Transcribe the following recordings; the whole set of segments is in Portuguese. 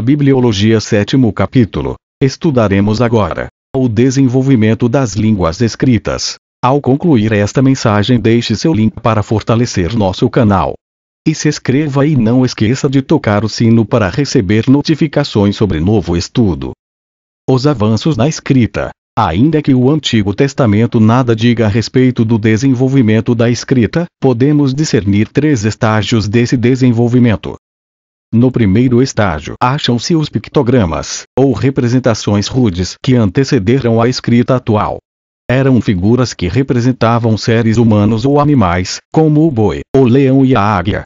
Bibliologia 7º capítulo. Estudaremos agora o desenvolvimento das línguas escritas. Ao concluir esta mensagem, deixe seu link para fortalecer nosso canal. E se inscreva e não esqueça de tocar o sino para receber notificações sobre novo estudo. Os avanços na escrita. Ainda que o Antigo Testamento nada diga a respeito do desenvolvimento da escrita, podemos discernir 3 estágios desse desenvolvimento. No primeiro estágio, acham-se os pictogramas, ou representações rudes que antecederam a escrita atual. Eram figuras que representavam seres humanos ou animais, como o boi, o leão e a águia.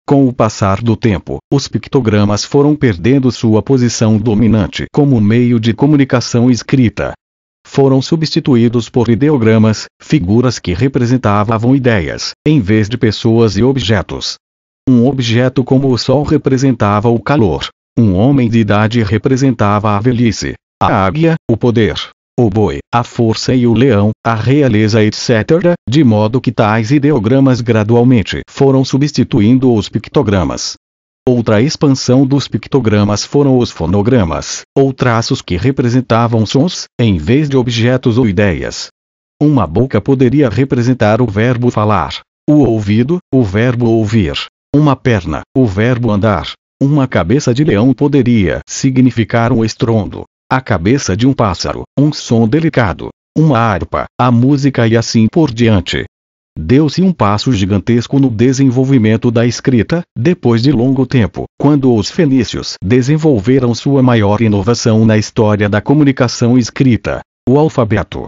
Com o passar do tempo, os pictogramas foram perdendo sua posição dominante como meio de comunicação escrita. Foram substituídos por ideogramas, figuras que representavam ideias, em vez de pessoas e objetos. Um objeto como o sol representava o calor. Um homem de idade representava a velhice. A águia, o poder. O boi, a força e o leão, a realeza, etc., de modo que tais ideogramas gradualmente foram substituindo os pictogramas. Outra expansão dos pictogramas foram os fonogramas, ou traços que representavam sons, em vez de objetos ou ideias. Uma boca poderia representar o verbo falar, o ouvido, o verbo ouvir, uma perna, o verbo andar, uma cabeça de leão poderia significar um estrondo, a cabeça de um pássaro, um som delicado, uma harpa, a música e assim por diante. Deu-se um passo gigantesco no desenvolvimento da escrita, depois de longo tempo, quando os fenícios desenvolveram sua maior inovação na história da comunicação escrita, o alfabeto.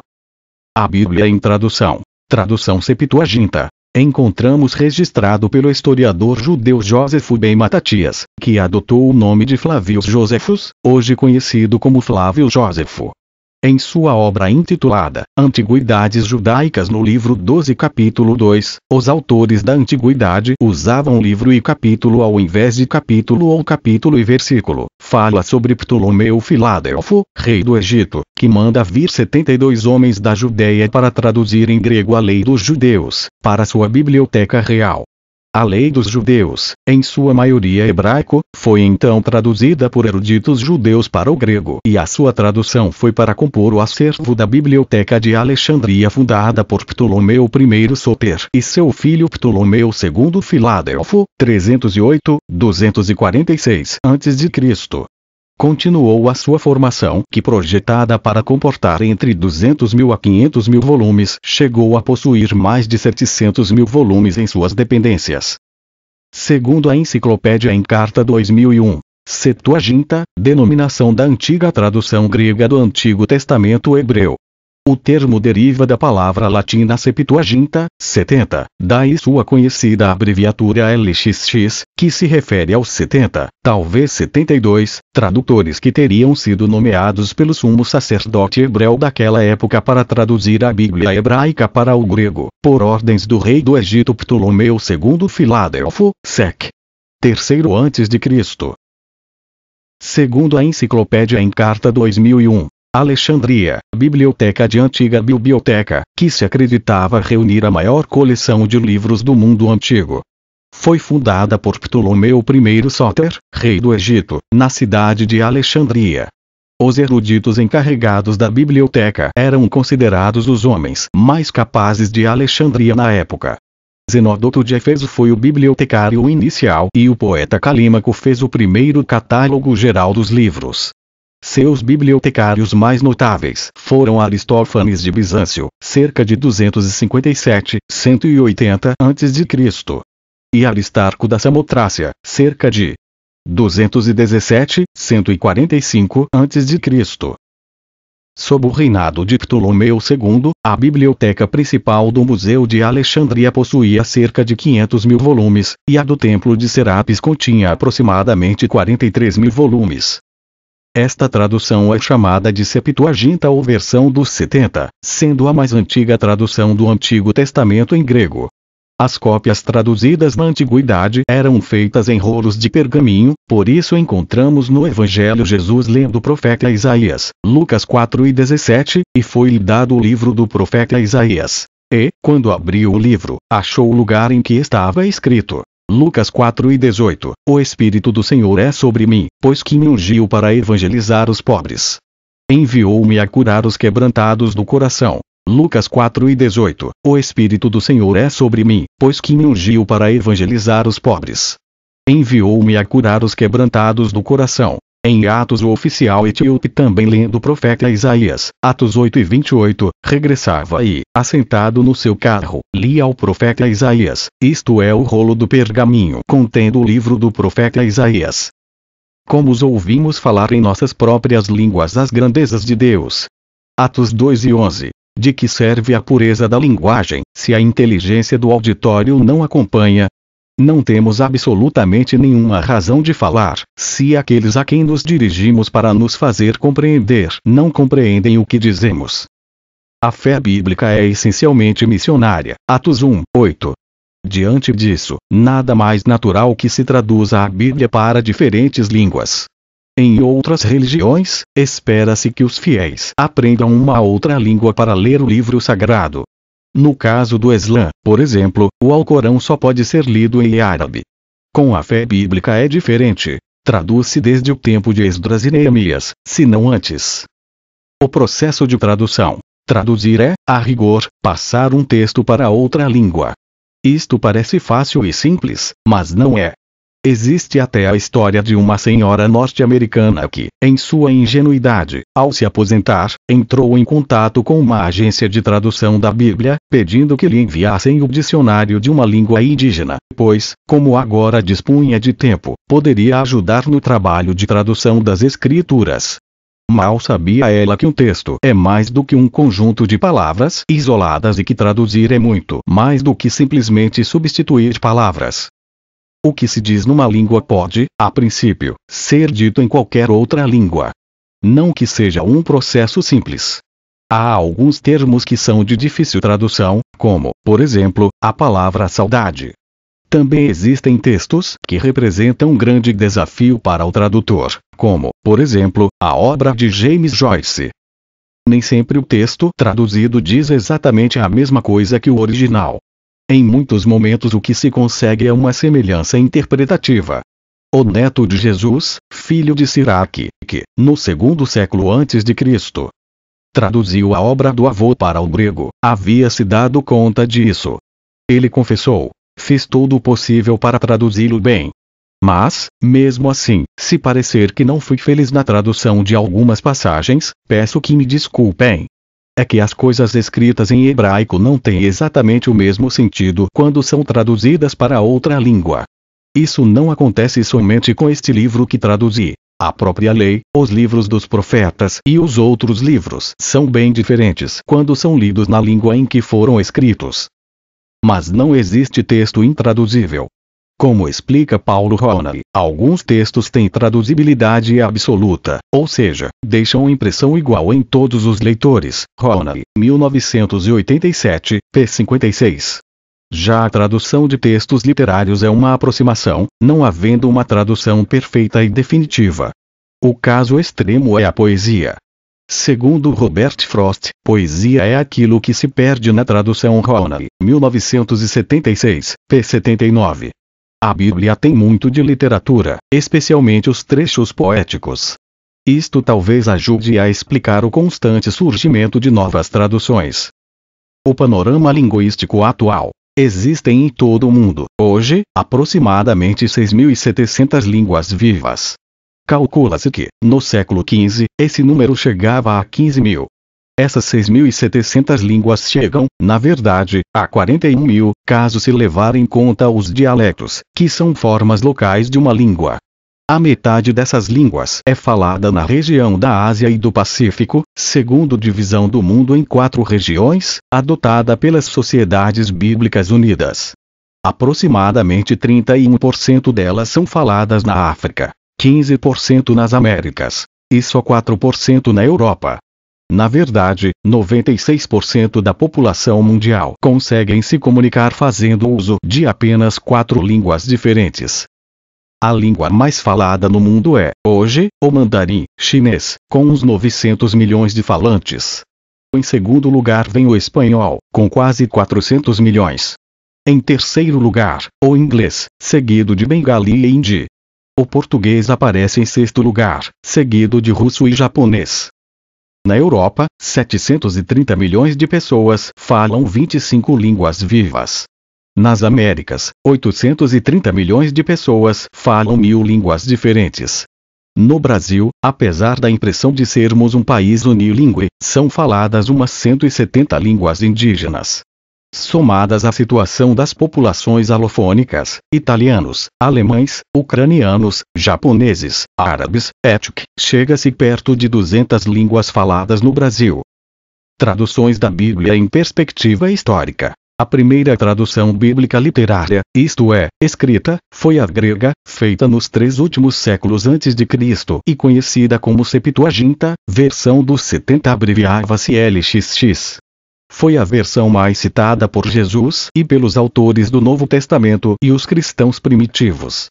A Bíblia em tradução. Tradução Septuaginta. Encontramos registrado pelo historiador judeu Jósefo ben Matatias, que adotou o nome de Flavius Josephus, hoje conhecido como Flávio Jósefo. Em sua obra intitulada Antiguidades Judaicas, no livro 12 capítulo 2, os autores da Antiguidade usavam livro e capítulo ao invés de capítulo ou capítulo e versículo. Fala sobre Ptolomeu Filadelfo, rei do Egito, que manda vir 72 homens da Judéia para traduzir em grego a lei dos judeus, para sua biblioteca real. A lei dos judeus, em sua maioria hebraico, foi então traduzida por eruditos judeus para o grego e a sua tradução foi para compor o acervo da Biblioteca de Alexandria fundada por Ptolomeu I Sóter e seu filho Ptolomeu II Filadelfo, 308-246 a.C. Continuou a sua formação, que projetada para comportar entre 200.000 a 500.000 volumes, chegou a possuir mais de 700.000 volumes em suas dependências. Segundo a Enciclopédia em Carta 2001, Septuaginta, denominação da antiga tradução grega do Antigo Testamento hebreu. O termo deriva da palavra latina Septuaginta, 70, daí sua conhecida abreviatura LXX, que se refere aos 70, talvez 72, tradutores que teriam sido nomeados pelo sumo sacerdote hebreu daquela época para traduzir a Bíblia hebraica para o grego, por ordens do rei do Egito Ptolomeu II Filadelfo, sec. III a.C. Segundo a Enciclopédia em Carta 2001, Alexandria, biblioteca de antiga biblioteca, que se acreditava reunir a maior coleção de livros do mundo antigo. Foi fundada por Ptolomeu I Sóter, rei do Egito, na cidade de Alexandria. Os eruditos encarregados da biblioteca eram considerados os homens mais capazes de Alexandria na época. Zenódoto de Éfeso foi o bibliotecário inicial e o poeta Calímaco fez o primeiro catálogo geral dos livros. Seus bibliotecários mais notáveis foram Aristófanes de Bizâncio, cerca de 257-180 a.C., e Aristarco da Samotrácia, cerca de 217-145 a.C. Sob o reinado de Ptolomeu II, a biblioteca principal do Museu de Alexandria possuía cerca de 500.000 volumes, e a do Templo de Serapis continha aproximadamente 43.000 volumes. Esta tradução é chamada de Septuaginta ou versão dos 70, sendo a mais antiga tradução do Antigo Testamento em grego. As cópias traduzidas na Antiguidade eram feitas em rolos de pergaminho, por isso encontramos no Evangelho Jesus lendo o profeta Isaías, Lucas 4:17, e foi-lhe dado o livro do profeta Isaías. E, quando abriu o livro, achou o lugar em que estava escrito: Lucas 4:18. O Espírito do Senhor é sobre mim, pois que me ungiu para evangelizar os pobres. Enviou-me a curar os quebrantados do coração. Lucas 4:18. O Espírito do Senhor é sobre mim, pois que me ungiu para evangelizar os pobres. Enviou-me a curar os quebrantados do coração. Em Atos, o oficial etíope, também lendo o profeta Isaías, Atos 8:28, regressava e, assentado no seu carro, lia o profeta Isaías, isto é, o rolo do pergaminho contendo o livro do profeta Isaías. Como os ouvimos falar em nossas próprias línguas as grandezas de Deus? Atos 2:11. De que serve a pureza da linguagem, se a inteligência do auditório não acompanha? Não temos absolutamente nenhuma razão de falar, se aqueles a quem nos dirigimos para nos fazer compreender não compreendem o que dizemos. A fé bíblica é essencialmente missionária. Atos 1:8. Diante disso, nada mais natural que se traduza a Bíblia para diferentes línguas. Em outras religiões, espera-se que os fiéis aprendam uma outra língua para ler o livro sagrado. No caso do Islã, por exemplo, o Alcorão só pode ser lido em árabe. Com a fé bíblica é diferente. Traduz-se desde o tempo de Esdras e Neemias, se não antes. O processo de tradução. Traduzir é, a rigor, passar um texto para outra língua. Isto parece fácil e simples, mas não é. Existe até a história de uma senhora norte-americana que, em sua ingenuidade, ao se aposentar, entrou em contato com uma agência de tradução da Bíblia, pedindo que lhe enviassem o dicionário de uma língua indígena, pois, como agora dispunha de tempo, poderia ajudar no trabalho de tradução das Escrituras. Mal sabia ela que um texto é mais do que um conjunto de palavras isoladas e que traduzir é muito mais do que simplesmente substituir palavras. O que se diz numa língua pode, a princípio, ser dito em qualquer outra língua. Não que seja um processo simples. Há alguns termos que são de difícil tradução, como, por exemplo, a palavra saudade. Também existem textos que representam um grande desafio para o tradutor, como, por exemplo, a obra de James Joyce. Nem sempre o texto traduzido diz exatamente a mesma coisa que o original. Em muitos momentos o que se consegue é uma semelhança interpretativa. O neto de Jesus, filho de Siraque, que, no 2º século a.C., traduziu a obra do avô para o grego, havia se dado conta disso. Ele confessou: fiz todo o possível para traduzi-lo bem. Mas, mesmo assim, se parecer que não fui feliz na tradução de algumas passagens, peço que me desculpem. É que as coisas escritas em hebraico não têm exatamente o mesmo sentido quando são traduzidas para outra língua. Isso não acontece somente com este livro que traduzi. A própria lei, os livros dos profetas e os outros livros são bem diferentes quando são lidos na língua em que foram escritos. Mas não existe texto intraduzível. Como explica Paulo Ronald, alguns textos têm traduzibilidade absoluta, ou seja, deixam impressão igual em todos os leitores. Ronald, 1987, p. 56. Já a tradução de textos literários é uma aproximação, não havendo uma tradução perfeita e definitiva. O caso extremo é a poesia. Segundo Robert Frost, poesia é aquilo que se perde na tradução. Ronald, 1976, p. 79. A Bíblia tem muito de literatura, especialmente os trechos poéticos. Isto talvez ajude a explicar o constante surgimento de novas traduções. O panorama linguístico atual. Existem em todo o mundo, hoje, aproximadamente 6.700 línguas vivas. Calcula-se que, no século XV, esse número chegava a 15.000. Essas 6.700 línguas chegam, na verdade, a 41.000, caso se levar em conta os dialetos, que são formas locais de uma língua. A metade dessas línguas é falada na região da Ásia e do Pacífico, segundo divisão do mundo em 4 regiões, adotada pelas Sociedades Bíblicas Unidas. Aproximadamente 31% delas são faladas na África, 15% nas Américas, e só 4% na Europa. Na verdade, 96% da população mundial conseguem se comunicar fazendo uso de apenas 4 línguas diferentes. A língua mais falada no mundo é, hoje, o mandarim chinês, com uns 900 milhões de falantes. Em segundo lugar vem o espanhol, com quase 400 milhões. Em terceiro lugar, o inglês, seguido de bengali e hindi. O português aparece em sexto lugar, seguido de russo e japonês. Na Europa, 730 milhões de pessoas falam 25 línguas vivas. Nas Américas, 830 milhões de pessoas falam 1000 línguas diferentes. No Brasil, apesar da impressão de sermos um país unilingüe, são faladas umas 170 línguas indígenas. Somadas à situação das populações alofônicas, italianos, alemães, ucranianos, japoneses, árabes, etc., chega-se perto de 200 línguas faladas no Brasil. Traduções da Bíblia em perspectiva histórica. A primeira tradução bíblica literária, isto é, escrita, foi a grega, feita nos 3 últimos séculos antes de Cristo e conhecida como Septuaginta, versão dos 70 abreviava-se LXX. Foi a versão mais citada por Jesus e pelos autores do Novo Testamento e os cristãos primitivos.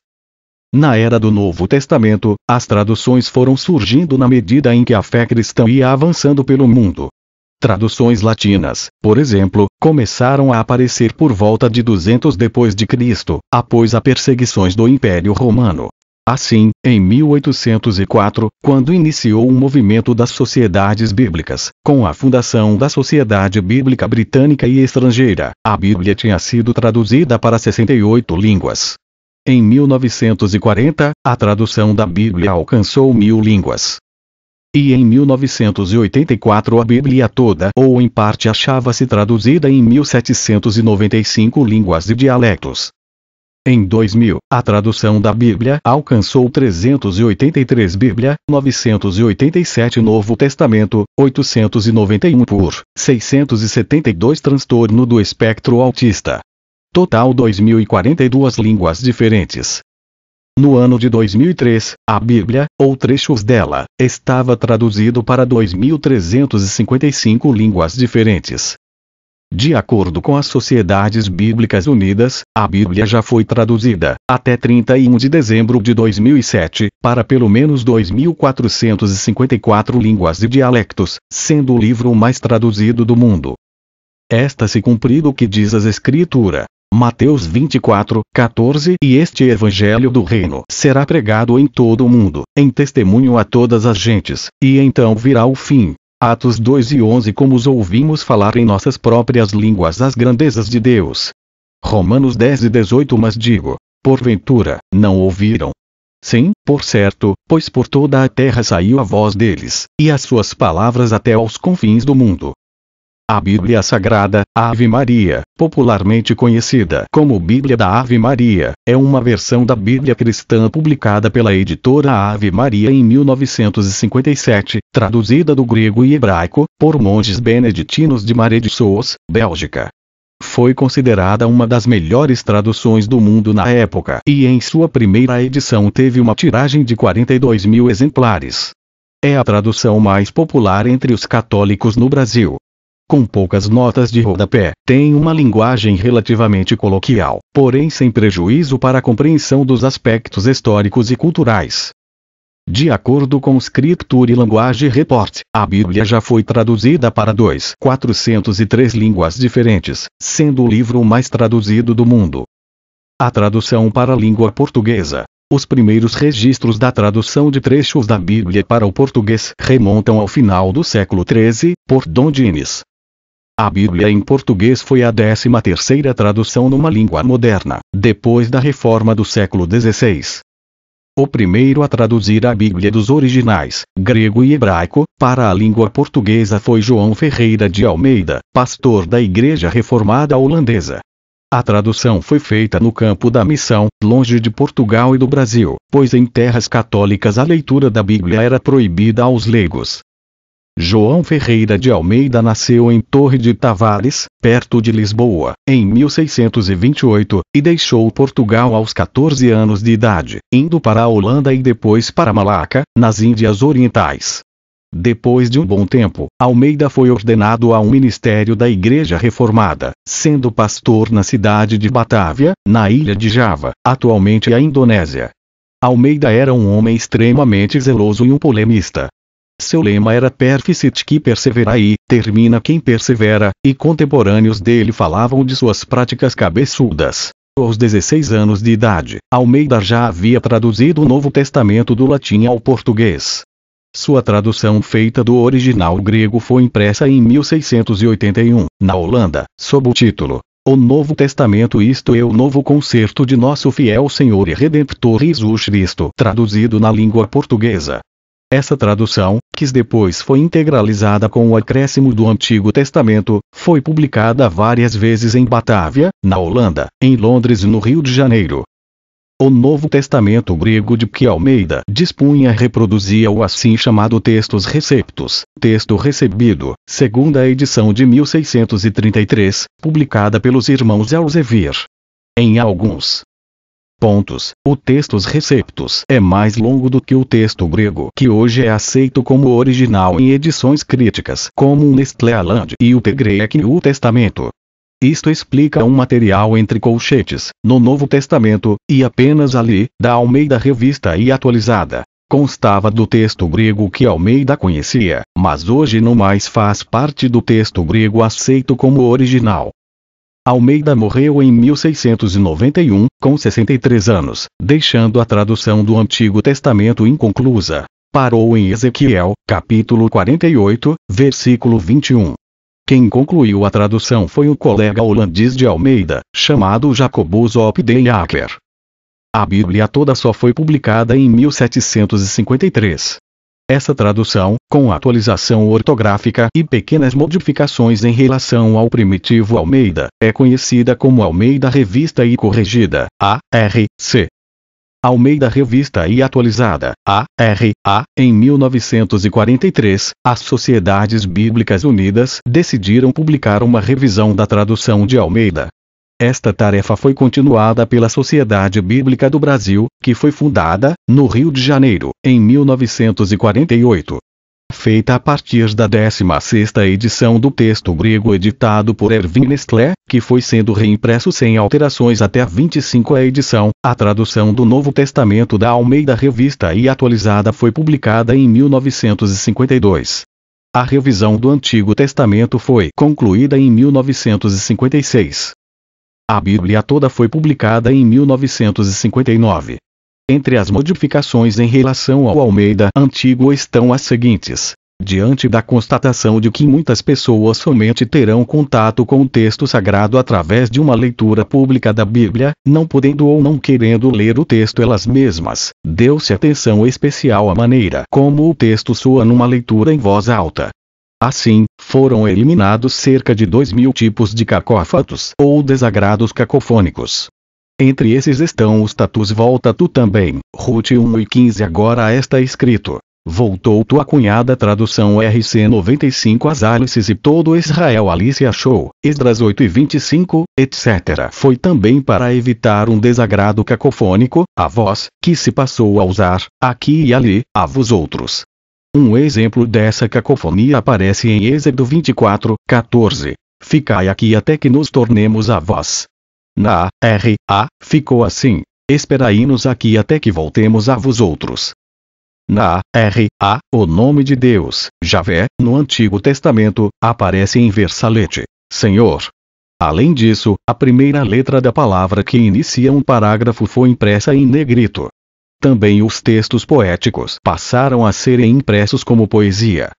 Na era do Novo Testamento, as traduções foram surgindo na medida em que a fé cristã ia avançando pelo mundo. Traduções latinas, por exemplo, começaram a aparecer por volta de 200 depois de Cristo, após as perseguições do Império Romano. Assim, em 1804, quando iniciou o movimento das sociedades bíblicas, com a fundação da Sociedade Bíblica Britânica e Estrangeira, a Bíblia tinha sido traduzida para 68 línguas. Em 1940, a tradução da Bíblia alcançou 1000 línguas. E em 1984 a Bíblia toda ou em parte achava-se traduzida em 1795 línguas e dialectos. Em 2000, a tradução da Bíblia alcançou 383 Bíblia, 987 Novo Testamento, 891 por 672 transtorno do espectro autista. Total 2042 línguas diferentes. No ano de 2003, a Bíblia, ou trechos dela, estava traduzido para 2.355 línguas diferentes. De acordo com as Sociedades Bíblicas Unidas, a Bíblia já foi traduzida, até 31 de dezembro de 2007, para pelo menos 2.454 línguas e dialectos, sendo o livro mais traduzido do mundo. Esta-se cumprido o que diz a Escritura. Mateus 24, 14 E este Evangelho do Reino será pregado em todo o mundo, em testemunho a todas as gentes, e então virá o fim. Atos 2 e 11 Como os ouvimos falar em nossas próprias línguas as grandezas de Deus. Romanos 10 e 18 Mas digo, porventura, não ouviram? Sim, por certo, pois por toda a terra saiu a voz deles, e as suas palavras até aos confins do mundo. A Bíblia Sagrada, Ave Maria, popularmente conhecida como Bíblia da Ave Maria, é uma versão da Bíblia cristã publicada pela editora Ave Maria em 1957, traduzida do grego e hebraico, por monges beneditinos de Marais de Sous, Bélgica. Foi considerada uma das melhores traduções do mundo na época e em sua primeira edição teve uma tiragem de 42 mil exemplares. É a tradução mais popular entre os católicos no Brasil. Com poucas notas de rodapé, tem uma linguagem relativamente coloquial, porém sem prejuízo para a compreensão dos aspectos históricos e culturais. De acordo com o Scripture Language Report, a Bíblia já foi traduzida para 2.403 línguas diferentes, sendo o livro mais traduzido do mundo. A tradução para a língua portuguesa. Os primeiros registros da tradução de trechos da Bíblia para o português remontam ao final do século XIII, por Dom Dines. A Bíblia em português foi a 13ª tradução numa língua moderna, depois da reforma do século XVI. O primeiro a traduzir a Bíblia dos originais, grego e hebraico, para a língua portuguesa foi João Ferreira de Almeida, pastor da Igreja Reformada Holandesa. A tradução foi feita no campo da missão, longe de Portugal e do Brasil, pois em terras católicas a leitura da Bíblia era proibida aos leigos. João Ferreira de Almeida nasceu em Torre de Tavares, perto de Lisboa, em 1628, e deixou Portugal aos 14 anos de idade, indo para a Holanda e depois para Malaca, nas Índias Orientais. Depois de um bom tempo, Almeida foi ordenado a um ministério da Igreja Reformada, sendo pastor na cidade de Batávia, na ilha de Java, atualmente a Indonésia. Almeida era um homem extremamente zeloso e um polemista. Seu lema era Perficit qui perseverae, termina quem persevera, e contemporâneos dele falavam de suas práticas cabeçudas. Aos 16 anos de idade, Almeida já havia traduzido o Novo Testamento do latim ao português. Sua tradução feita do original grego foi impressa em 1681, na Holanda, sob o título O Novo Testamento, isto é, o Novo Concerto de Nosso Fiel Senhor e Redentor Jesus Cristo, traduzido na língua portuguesa. Essa tradução, que depois foi integralizada com o acréscimo do Antigo Testamento, foi publicada várias vezes em Batávia, na Holanda, em Londres e no Rio de Janeiro. O Novo Testamento grego de que Almeida dispunha reproduzia o assim chamado Textus Receptus, texto recebido, segunda edição de 1633, publicada pelos irmãos Elsevier. Em alguns pontos, o Textus Receptus é mais longo do que o texto grego, que hoje é aceito como original em edições críticas, como o Nestlé Aland e o Tegreek New Testamento. Isto explica um material entre colchetes, no Novo Testamento, e apenas ali, da Almeida Revista e Atualizada. Constava do texto grego que Almeida conhecia, mas hoje não mais faz parte do texto grego aceito como original. Almeida morreu em 1691, com 63 anos, deixando a tradução do Antigo Testamento inconclusa. Parou em Ezequiel, capítulo 48, versículo 21. Quem concluiu a tradução foi o colega holandês de Almeida, chamado Jacobus op den Akker. A Bíblia toda só foi publicada em 1753. Essa tradução, com atualização ortográfica e pequenas modificações em relação ao primitivo Almeida, é conhecida como Almeida Revista e Corrigida, ARC. Almeida Revista e Atualizada, ARA, em 1943, as Sociedades Bíblicas Unidas decidiram publicar uma revisão da tradução de Almeida. Esta tarefa foi continuada pela Sociedade Bíblica do Brasil, que foi fundada, no Rio de Janeiro, em 1948. Feita a partir da 16ª edição do texto grego editado por Erwin Nestlé, que foi sendo reimpresso sem alterações até a 25ª edição, a tradução do Novo Testamento da Almeida Revista e Atualizada foi publicada em 1952. A revisão do Antigo Testamento foi concluída em 1956. A Bíblia toda foi publicada em 1959. Entre as modificações em relação ao Almeida Antigo estão as seguintes. Diante da constatação de que muitas pessoas somente terão contato com o texto sagrado através de uma leitura pública da Bíblia, não podendo ou não querendo ler o texto elas mesmas, deu-se atenção especial à maneira como o texto soa numa leitura em voz alta. Assim, foram eliminados cerca de 2.000 tipos de cacófatos ou desagrados cacofônicos. Entre esses estão os tatus volta tu também, Ruth 1:15 agora está escrito. Voltou tua cunhada tradução RC 95 as Alices e todo Israel Alice achou, Esdras 8:25, etc. Foi também para evitar um desagrado cacofônico, a vós, que se passou a usar, aqui e ali, a vós outros. Um exemplo dessa cacofonia aparece em Êxodo 24:14. Ficai aqui até que nos tornemos a vós. Na R.A. ficou assim. Esperai-nos aqui até que voltemos a vós outros. Na R.A. o nome de Deus, Javé, no Antigo Testamento, aparece em versalete, Senhor. Além disso, a primeira letra da palavra que inicia um parágrafo foi impressa em negrito. Também os textos poéticos passaram a serem impressos como poesia.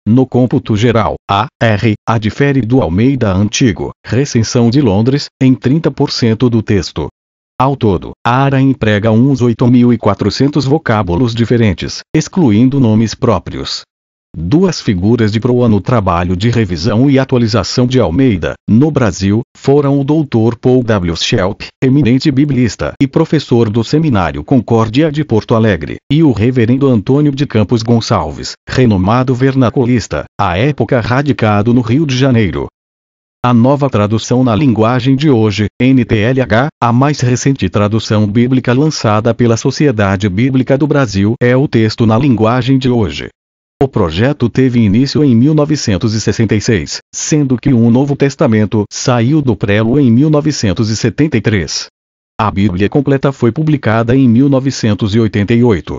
No cômputo geral, a R.A. difere do Almeida Antigo, Recensão de Londres, em 30% do texto. Ao todo, a ARA emprega uns 8.400 vocábulos diferentes, excluindo nomes próprios. Duas figuras de proa no trabalho de revisão e atualização de Almeida, no Brasil, foram o Dr. Paul W. Schelp, eminente biblista e professor do Seminário Concórdia de Porto Alegre, e o Reverendo Antônio de Campos Gonçalves, renomado vernaculista, à época radicado no Rio de Janeiro. A nova tradução na linguagem de hoje, NTLH, a mais recente tradução bíblica lançada pela Sociedade Bíblica do Brasil, é o texto na linguagem de hoje. O projeto teve início em 1966, sendo que um Novo Testamento saiu do prelo em 1973. A Bíblia completa foi publicada em 1988.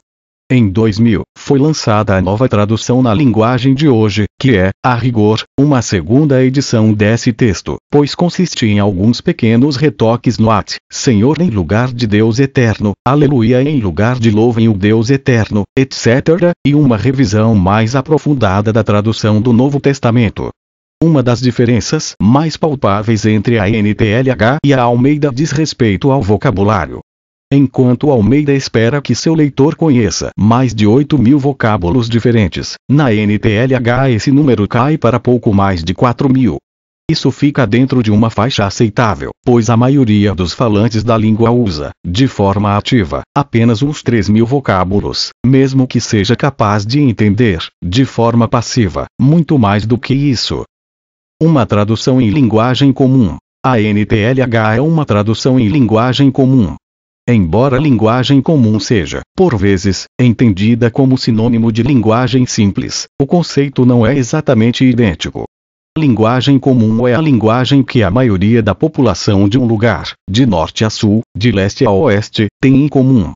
Em 2000, foi lançada a nova tradução na linguagem de hoje, que é, a rigor, uma segunda edição desse texto, pois consiste em alguns pequenos retoques no at, Senhor em lugar de Deus eterno, aleluia em lugar de louvem o Deus eterno, etc., e uma revisão mais aprofundada da tradução do Novo Testamento. Uma das diferenças mais palpáveis entre a NTLH e a Almeida diz respeito ao vocabulário. Enquanto Almeida espera que seu leitor conheça mais de 8.000 vocábulos diferentes, na NTLH esse número cai para pouco mais de 4.000. Isso fica dentro de uma faixa aceitável, pois a maioria dos falantes da língua usa, de forma ativa, apenas uns 3.000 vocábulos, mesmo que seja capaz de entender, de forma passiva, muito mais do que isso. Uma tradução em linguagem comum. A NTLH é uma tradução em linguagem comum. Embora linguagem comum seja, por vezes, entendida como sinônimo de linguagem simples, o conceito não é exatamente idêntico. Linguagem comum é a linguagem que a maioria da população de um lugar, de norte a sul, de leste a oeste, tem em comum.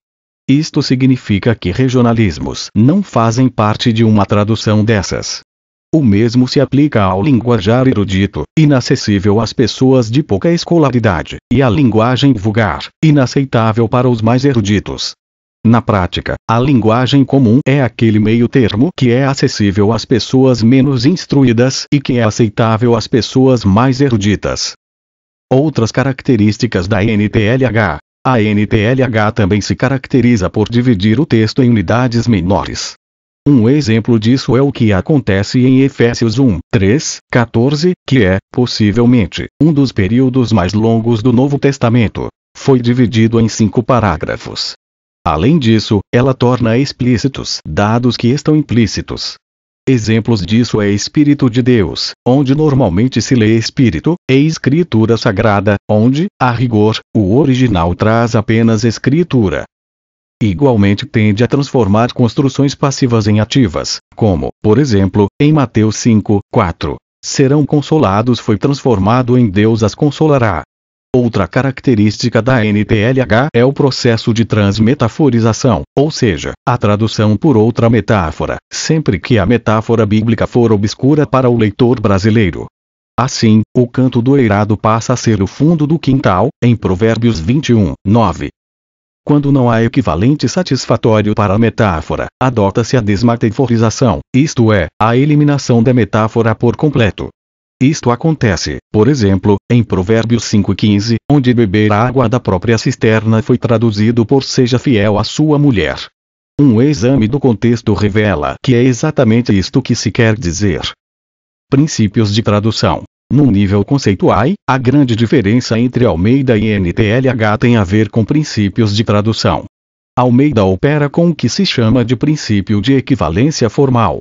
Isto significa que regionalismos não fazem parte de uma tradução dessas. O mesmo se aplica ao linguajar erudito, inacessível às pessoas de pouca escolaridade, e à linguagem vulgar, inaceitável para os mais eruditos. Na prática, a linguagem comum é aquele meio termo que é acessível às pessoas menos instruídas e que é aceitável às pessoas mais eruditas. Outras características da NTLH. A NTLH também se caracteriza por dividir o texto em unidades menores. Um exemplo disso é o que acontece em Efésios 1, 3, 14, que é, possivelmente, um dos períodos mais longos do Novo Testamento. Foi dividido em 5 parágrafos. Além disso, ela torna explícitos dados que estão implícitos. Exemplos disso é Espírito de Deus, onde normalmente se lê Espírito, e Escritura Sagrada, onde, a rigor, o original traz apenas Escritura. Igualmente tende a transformar construções passivas em ativas, como, por exemplo, em Mateus 5, 4. Serão consolados foi transformado em Deus as consolará. Outra característica da NTLH é o processo de transmetaforização, ou seja, a tradução por outra metáfora, sempre que a metáfora bíblica for obscura para o leitor brasileiro. Assim, o canto do eirado passa a ser o fundo do quintal, em Provérbios 21, 9. Quando não há equivalente satisfatório para a metáfora, adota-se a desmetaforização, isto é, a eliminação da metáfora por completo. Isto acontece, por exemplo, em Provérbios 5,15, onde beber a água da própria cisterna foi traduzido por seja fiel à sua mulher. Um exame do contexto revela que é exatamente isto que se quer dizer. Princípios de tradução. No nível conceitual, a grande diferença entre Almeida e NTLH tem a ver com princípios de tradução. Almeida opera com o que se chama de princípio de equivalência formal.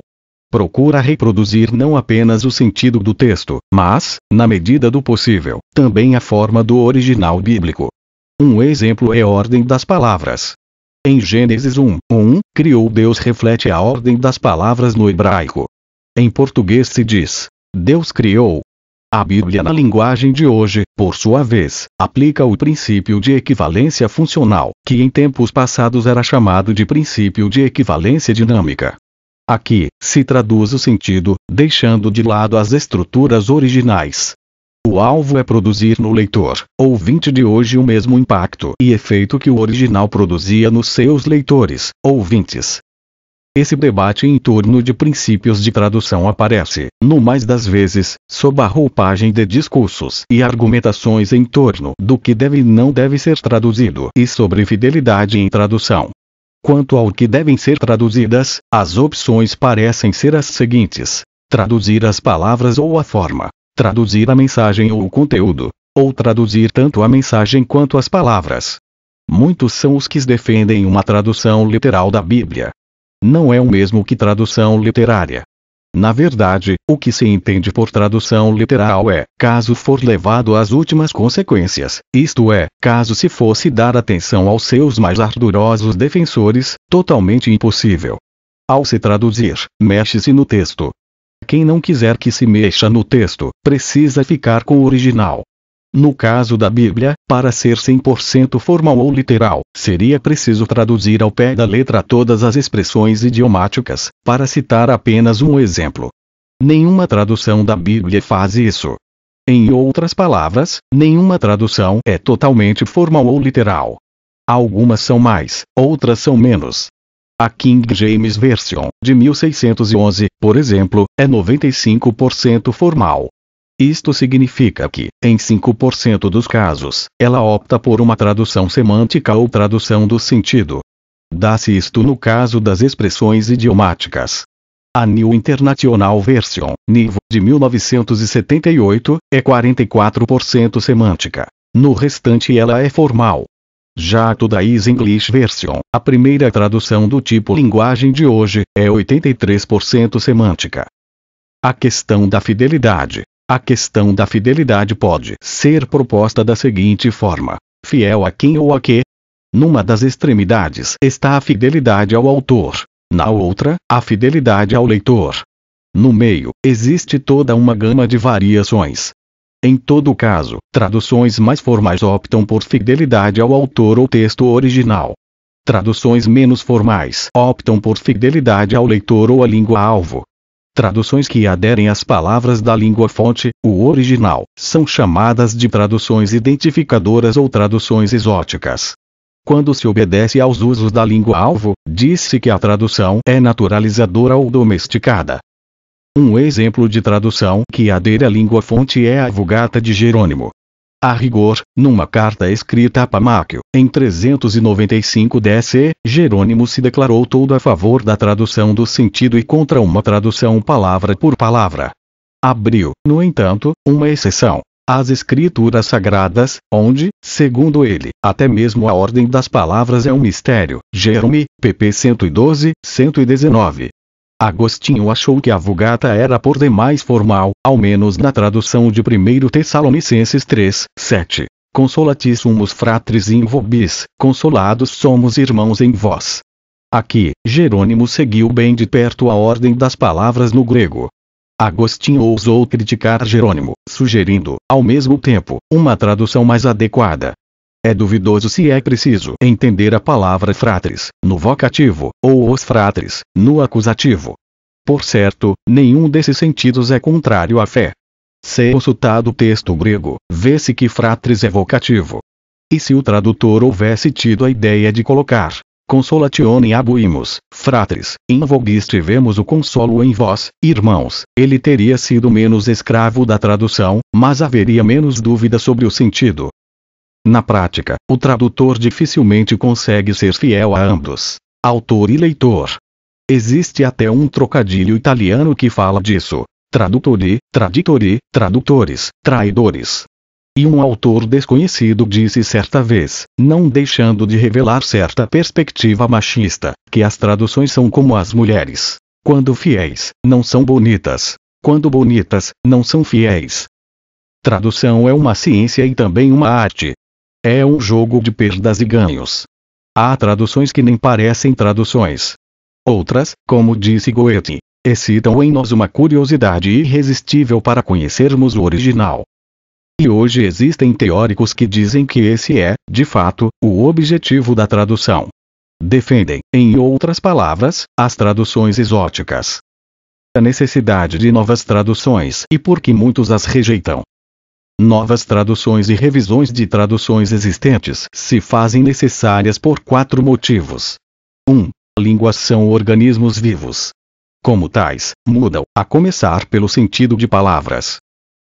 Procura reproduzir não apenas o sentido do texto, mas, na medida do possível, também a forma do original bíblico. Um exemplo é a ordem das palavras. Em Gênesis 1, 1, criou Deus reflete a ordem das palavras no hebraico. Em português se diz, Deus criou. A Bíblia na linguagem de hoje, por sua vez, aplica o princípio de equivalência funcional, que em tempos passados era chamado de princípio de equivalência dinâmica. Aqui, se traduz o sentido, deixando de lado as estruturas originais. O alvo é produzir no leitor, ouvinte de hoje o mesmo impacto e efeito que o original produzia nos seus leitores, ouvintes. Esse debate em torno de princípios de tradução aparece, no mais das vezes, sob a roupagem de discursos e argumentações em torno do que deve e não deve ser traduzido e sobre fidelidade em tradução. Quanto ao que devem ser traduzidas, as opções parecem ser as seguintes: traduzir as palavras ou a forma, traduzir a mensagem ou o conteúdo, ou traduzir tanto a mensagem quanto as palavras. Muitos são os que defendem uma tradução literal da Bíblia. Não é o mesmo que tradução literária. Na verdade, o que se entende por tradução literal é, caso for levado às últimas consequências, isto é, caso se fosse dar atenção aos seus mais ardorosos defensores, totalmente impossível. Ao se traduzir, mexe-se no texto. Quem não quiser que se mexa no texto, precisa ficar com o original. No caso da Bíblia, para ser 100% formal ou literal, seria preciso traduzir ao pé da letra todas as expressões idiomáticas, para citar apenas um exemplo. Nenhuma tradução da Bíblia faz isso. Em outras palavras, nenhuma tradução é totalmente formal ou literal. Algumas são mais, outras são menos. A King James Version, de 1611, por exemplo, é 95% formal. Isto significa que, em 5% dos casos, ela opta por uma tradução semântica ou tradução do sentido. Dá-se isto no caso das expressões idiomáticas. A New International Version, NIV, de 1978, é 44% semântica. No restante ela é formal. Já a Today's English Version, a primeira tradução do tipo linguagem de hoje, é 83% semântica. A questão da fidelidade. A questão da fidelidade pode ser proposta da seguinte forma: fiel a quem ou a quê? Numa das extremidades está a fidelidade ao autor, na outra, a fidelidade ao leitor. No meio, existe toda uma gama de variações. Em todo caso, traduções mais formais optam por fidelidade ao autor ou texto original. Traduções menos formais optam por fidelidade ao leitor ou à língua-alvo. Traduções que aderem às palavras da língua-fonte, o original, são chamadas de traduções identificadoras ou traduções exóticas. Quando se obedece aos usos da língua-alvo, diz-se que a tradução é naturalizadora ou domesticada. Um exemplo de tradução que adere à língua-fonte é a Vulgata de Jerônimo. A rigor, numa carta escrita a Pamáquio, em 395 DC, Jerônimo se declarou todo a favor da tradução do sentido e contra uma tradução palavra por palavra. Abriu, no entanto, uma exceção: as Escrituras Sagradas, onde, segundo ele, até mesmo a ordem das palavras é um mistério. Jerome, pp. 112, 119. Agostinho achou que a Vulgata era por demais formal, ao menos na tradução de 1 Tessalonicenses 3, 7. Consolati sumus fratris in vobis, consolados somos irmãos em vós. Aqui, Jerônimo seguiu bem de perto a ordem das palavras no grego. Agostinho ousou criticar Jerônimo, sugerindo, ao mesmo tempo, uma tradução mais adequada. É duvidoso se é preciso entender a palavra fratres, no vocativo, ou os fratres, no acusativo. Por certo, nenhum desses sentidos é contrário à fé. Se consultado o texto grego, vê-se que fratres é vocativo. E se o tradutor houvesse tido a ideia de colocar consolatione abuimus, fratres, in vobis tivemos o consolo em vós, irmãos, ele teria sido menos escravo da tradução, mas haveria menos dúvida sobre o sentido. Na prática, o tradutor dificilmente consegue ser fiel a ambos, autor e leitor. Existe até um trocadilho italiano que fala disso: traduttori, traditori, tradutores, traidores. E um autor desconhecido disse certa vez, não deixando de revelar certa perspectiva machista, que as traduções são como as mulheres: quando fiéis, não são bonitas; quando bonitas, não são fiéis. Tradução é uma ciência e também uma arte. É um jogo de perdas e ganhos. Há traduções que nem parecem traduções. Outras, como disse Goethe, excitam em nós uma curiosidade irresistível para conhecermos o original. E hoje existem teóricos que dizem que esse é, de fato, o objetivo da tradução. Defendem, em outras palavras, as traduções exóticas. A necessidade de novas traduções e por que muitos as rejeitam. Novas traduções e revisões de traduções existentes se fazem necessárias por 4 motivos. 1. Línguas são organismos vivos. Como tais, mudam, a começar pelo sentido de palavras.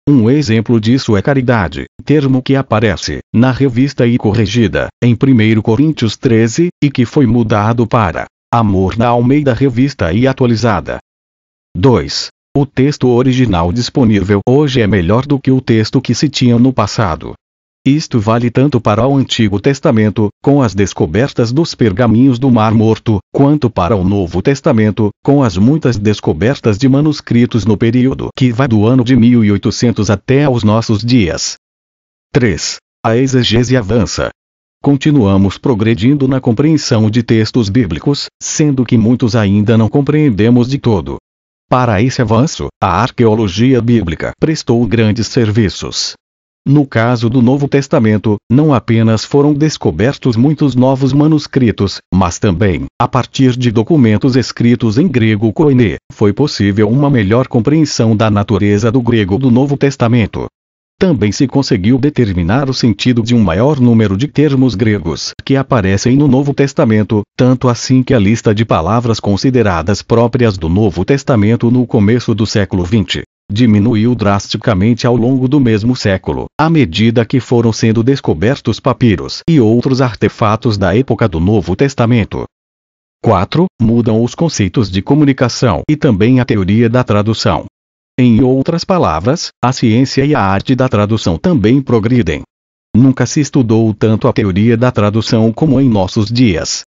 Um exemplo disso é caridade, termo que aparece, na revista e corrigida, em 1 Coríntios 13, e que foi mudado para amor na Almeida Revista e atualizada. 2. O texto original disponível hoje é melhor do que o texto que se tinha no passado. Isto vale tanto para o Antigo Testamento, com as descobertas dos pergaminhos do Mar Morto, quanto para o Novo Testamento, com as muitas descobertas de manuscritos no período que vai do ano de 1800 até aos nossos dias. 3. A exegese avança. Continuamos progredindo na compreensão de textos bíblicos, sendo que muitos ainda não compreendemos de todo. Para esse avanço, a arqueologia bíblica prestou grandes serviços. No caso do Novo Testamento, não apenas foram descobertos muitos novos manuscritos, mas também, a partir de documentos escritos em grego koiné, foi possível uma melhor compreensão da natureza do grego do Novo Testamento. Também se conseguiu determinar o sentido de um maior número de termos gregos que aparecem no Novo Testamento, tanto assim que a lista de palavras consideradas próprias do Novo Testamento no começo do século XX diminuiu drasticamente ao longo do mesmo século, à medida que foram sendo descobertos papiros e outros artefatos da época do Novo Testamento. 4. Mudam os conceitos de comunicação e também a teoria da tradução. Em outras palavras, a ciência e a arte da tradução também progridem. Nunca se estudou tanto a teoria da tradução como em nossos dias.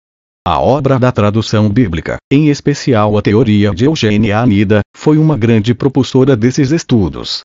A obra da tradução bíblica, em especial a teoria de Eugênia Anida, foi uma grande propulsora desses estudos.